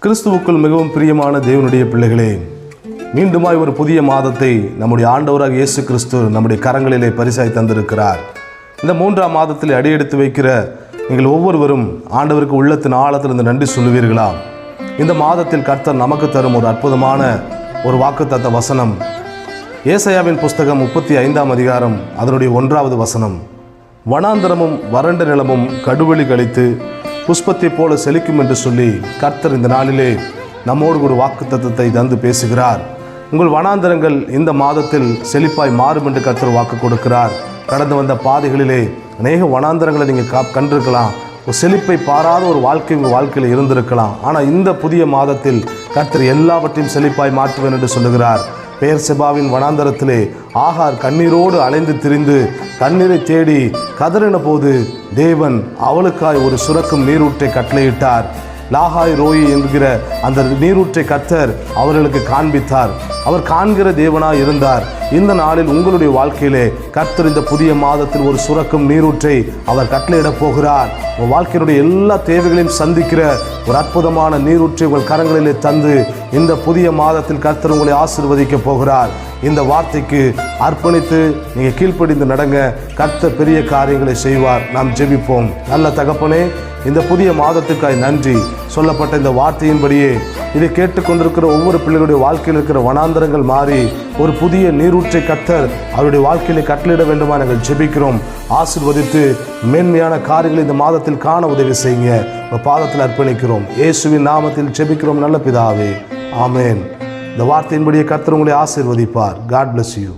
கிறிஸ்துவுக்குள் மிகவும் பிரியமான தேவனுடைய பிள்ளைகளே, மீண்டுமாய் ஒரு புதிய மாதத்தை நம்முடைய ஆண்டவராக இயேசு கிறிஸ்து நம்முடைய கரங்களிலே பரிசாய் தந்திருக்கிறார். இந்த 3ஆம் மாதத்தில் அடியெடுத்து வைக்கிற நீங்கள் ஒவ்வொருவரும் ஆண்டவருக்கு உள்ளத்தின் ஆழத்திலிருந்து நன்றி சொல்லுவீர்களா? இந்த மாதத்தில் கர்த்தர் நமக்கு தரும் ஒரு அற்புதமான ஒரு வாக்குத்தத்த வசனம் ஏசாயாவின் புஸ்தகம் 35ஆம் அதிகாரம் அதனுடைய 1வது வசனம். வனாந்தரமும் வறண்ட நிலமும் கடுவெளி கழித்து புஷ்பத்தை போல செழிக்கும் என்று சொல்லி கர்த்தர் இந்த நாளிலே நம்மோடு ஒரு வாக்குத்தத்தத்தை தந்து பேசுகிறார். உங்கள் வனாந்தரங்கள் இந்த மாதத்தில் செழிப்பாய் மாறும் என்று கர்த்தர் வாக்கு கொடுக்கிறார். கடந்து வந்த பாதைகளிலே அநேக வனாந்தரங்களை நீங்கள் கண்டிருக்கலாம். ஒரு செழிப்பை பாராத ஒரு வாழ்க்கை உங்கள் வாழ்க்கையில் இருந்திருக்கலாம். ஆனால் இந்த புதிய மாதத்தில் கர்த்தர் எல்லாவற்றையும் செழிப்பாய் மாற்றுவேன் என்று சொல்லுகிறார். பெயர்செபாவின் வனாந்தரத்திலே ஆகார் கண்ணீரோடு அலைந்து திரிந்து தண்ணீரை தேடி கதறின போது தேவன் அவளுக்காய் ஒரு சுரக்கும் நீரூற்றை கட்டளையிட்டார். லாகாய் ரோயி என்கிற அந்த நீரூற்றை கர்த்தர் அவர்களுக்கு காண்பித்தார். அவர் காண்கிற தேவனாய் இருந்தார். இந்த நாளில் உங்களுடைய வாழ்க்கையிலே கர்த்தர் இந்த புதிய மாதத்தில் ஒரு சுரக்கும் நீரூற்றை அவர் கட்டளையிடப் போகிறார். உங்கள் வாழ்க்கையினுடைய எல்லா தேவைகளையும் சந்திக்கிற ஒரு அற்புதமான நீரூற்றை உங்கள் கரங்களிலே தந்து இந்த புதிய மாதத்தில் கர்த்தர் உங்களை ஆசீர்வதிக்க போகிறார். இந்த வார்த்தைக்கு அர்ப்பணித்து நீங்கள் கீழ்ப்படிந்து நடங்க. கர்த்தர் பெரிய காரியங்களை செய்வார். நாம் ஜெபிப்போம். நல்ல தகப்பனே, இந்த புதிய மாதத்துக்காய் நன்றி. சொல்லப்பட்ட இந்த வார்த்தையின்படியே இதை கேட்டுக்கொண்டிருக்கிற ஒவ்வொரு பிள்ளைகளுடைய வாழ்க்கையில் இருக்கிற வனாந்தரங்கள் மாறி ஒரு புதிய நீரூற்றை கர்த்தர் அவருடைய வாழ்க்கையிலே கட்டளையிட வேண்டுமா நாங்கள் ஜெபிக்கிறோம். ஆசீர்வதித்து மேன்மையான காரியங்களை இந்த மாதத்தில் காண உதவி செய்யுங்க. உங்கள் பாதத்தில் அர்ப்பணிக்கிறோம். இயேசுவின் நாமத்தில் ஜெபிக்கிறோம் நல்ல பிதாவே, ஆமேன். இந்த வார்த்தையின்படியே கர்த்தர் உங்களை ஆசீர்வதிப்பார். God bless you.